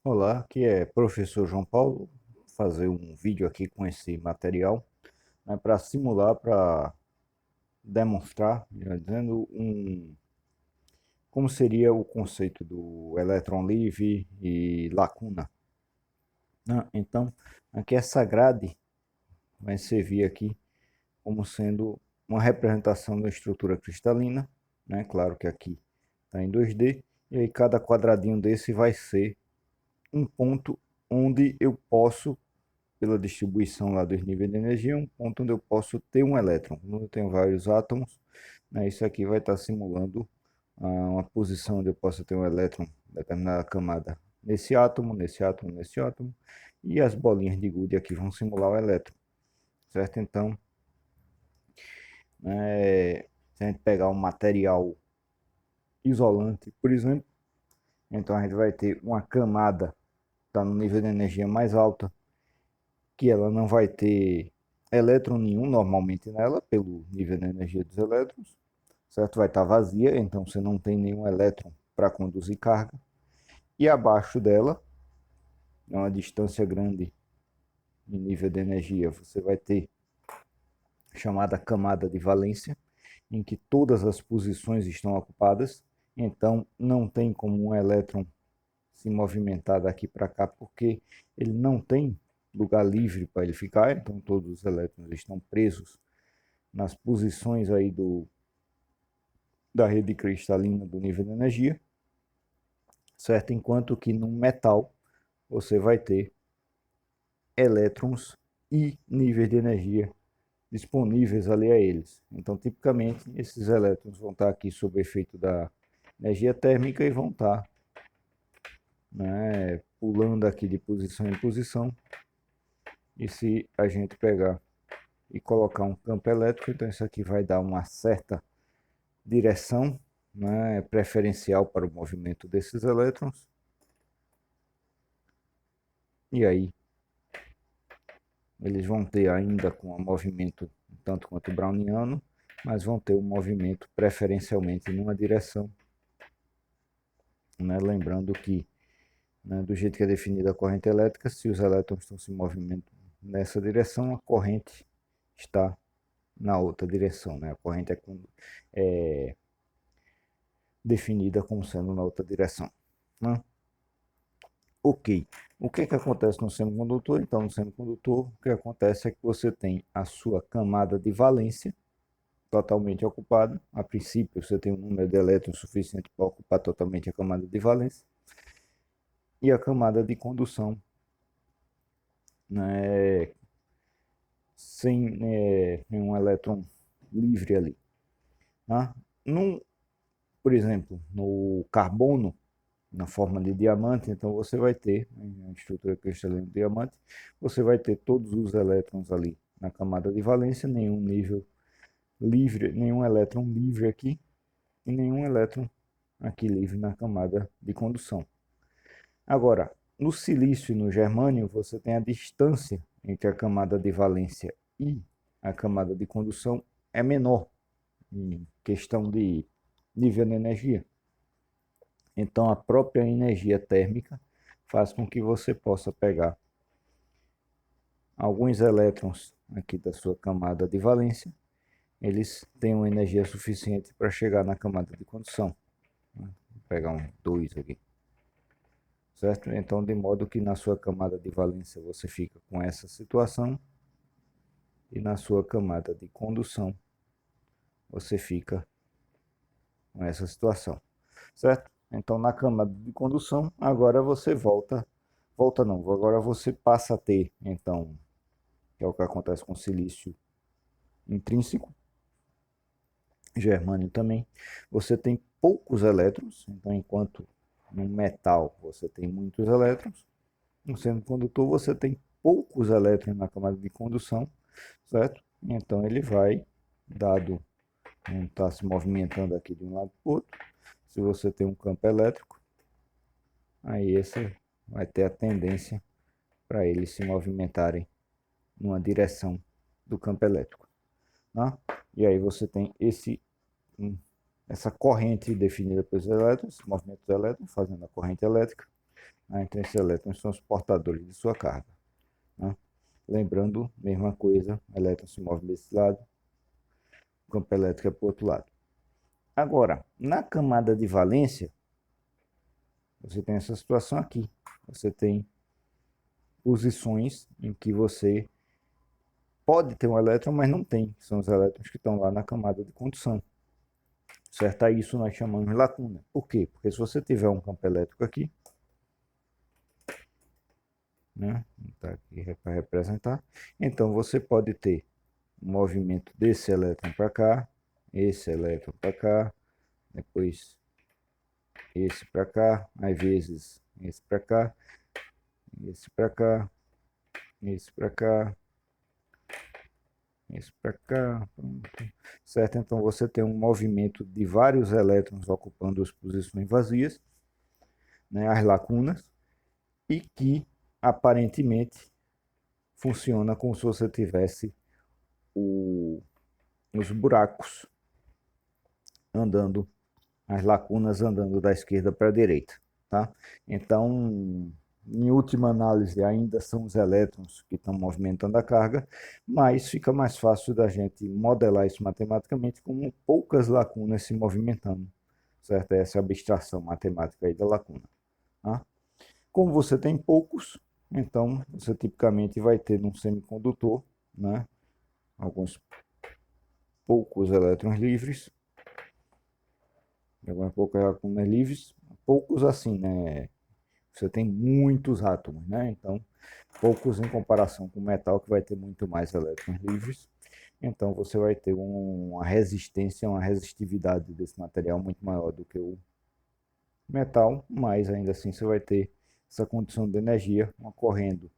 Olá, aqui é professor João Paulo, fazer um vídeo aqui com esse material, né, para simular, para demonstrar, melhor dizendo, como seria o conceito do elétron livre e lacuna, né? Então, aqui essa grade vai servir aqui como sendo uma representação da estrutura cristalina, né? Claro que aqui está em 2D, e aí cada quadradinho desse vai ser um ponto onde eu posso, pela distribuição lá dos níveis de energia, um ponto onde eu posso ter um elétron. Como eu tenho vários átomos, né, isso aqui vai estar simulando uma posição onde eu posso ter um elétron em determinada camada nesse átomo, nesse átomo, nesse átomo, e as bolinhas de gude aqui vão simular o elétron, certo? Então, se a gente pegar um material isolante, por exemplo, então a gente vai ter uma camada que está no nível de energia mais alta, que ela não vai ter elétron nenhum normalmente nela, pelo nível de energia dos elétrons, certo? Vai estar vazia, então você não tem nenhum elétron para conduzir carga. E abaixo dela, a uma distância grande em nível de energia, você vai ter a chamada camada de valência, em que todas as posições estão ocupadas, então não tem como um elétron se movimentar daqui para cá, porque ele não tem lugar livre para ele ficar, então todos os elétrons estão presos nas posições aí da rede cristalina do nível de energia, certo? Enquanto que no metal você vai ter elétrons e níveis de energia disponíveis ali a eles. Então, tipicamente, esses elétrons vão estar aqui sob efeito da energia térmica e vão estar, né, pulando aqui de posição em posição. E se a gente pegar e colocar um campo elétrico, então isso aqui vai dar uma certa direção, né, preferencial para o movimento desses elétrons. E aí eles vão ter ainda com o movimento tanto quanto browniano, mas vão ter o movimento preferencialmente numa direção, né? Lembrando que, né, do jeito que é definida a corrente elétrica, se os elétrons estão se movimentando nessa direção, a corrente está na outra direção, né? A corrente é definida como sendo na outra direção, né? Ok. O que é que acontece no semicondutor? Então, no semicondutor, o que acontece é que você tem a sua camada de valência totalmente ocupada. A princípio, você tem um número de elétrons suficiente para ocupar totalmente a camada de valência. E a camada de condução, né, sem nenhum elétron livre ali. Tá? Por exemplo, no carbono, na forma de diamante, então você vai ter, né, a estrutura cristalina de diamante, você vai ter todos os elétrons ali na camada de valência, nenhum nível livre, nenhum elétron livre aqui e nenhum elétron aqui livre na camada de condução. Agora, no silício e no germânio, você tem a distância entre a camada de valência e a camada de condução é menor em questão de nível de energia. Então, a própria energia térmica faz com que você possa pegar alguns elétrons aqui da sua camada de valência, eles têm uma energia suficiente para chegar na camada de condução. Vou pegar um 2 aqui, certo? Então, de modo que na sua camada de valência você fica com essa situação e na sua camada de condução você fica com essa situação, certo? Então, na camada de condução, agora você volta não, agora você passa a ter, então, que é o que acontece com silício intrínseco, germânio também, você tem poucos elétrons, então enquanto no metal você tem muitos elétrons, no semicondutor você tem poucos elétrons na camada de condução, certo? Então ele vai, dado não está se movimentando aqui de um lado para o outro, se você tem um campo elétrico, aí esse vai ter a tendência para eles se movimentarem numa direção do campo elétrico, tá? E aí você tem essa corrente definida pelos elétrons, esse movimento dos elétrons fazendo a corrente elétrica, né? Então esses elétrons são os portadores de sua carga, né? Lembrando, mesma coisa, o elétron se move desse lado, o campo elétrico é para o outro lado. Agora, na camada de valência, você tem essa situação aqui. Você tem posições em que você pode ter um elétron, mas não tem. São os elétrons que estão lá na camada de condução. Certo? A isso nós chamamos de lacuna. Por quê? Porque se você tiver um campo elétrico aqui, né? Tá aqui para representar. Então você pode ter um movimento desse elétron para cá, esse elétron para cá, depois esse para cá, às vezes esse para cá, esse para cá, esse para cá, esse para cá, pronto. Certo? Então você tem um movimento de vários elétrons ocupando as posições vazias, né, as lacunas, e que aparentemente funciona como se você tivesse os buracos andando, as lacunas andando da esquerda para a direita, tá? Então, em última análise, ainda são os elétrons que estão movimentando a carga, mas fica mais fácil da gente modelar isso matematicamente com poucas lacunas se movimentando, certo? Essa é a abstração matemática aí da lacuna, tá? Como você tem poucos, então você tipicamente vai ter num semicondutor, né, alguns poucos elétrons livres, algumas poucas lacunas livres, poucos assim, né? Você tem muitos átomos, né? Então, poucos em comparação com o metal, que vai ter muito mais elétrons livres. Então, você vai ter uma resistência, uma resistividade desse material muito maior do que o metal, mas ainda assim você vai ter essa condição de energia ocorrendo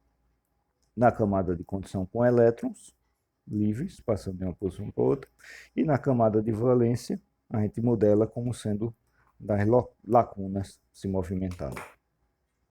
na camada de condição com elétrons livres, passando de uma posição para outra, e na camada de valência, a gente modela como sendo das lacunas se movimentando.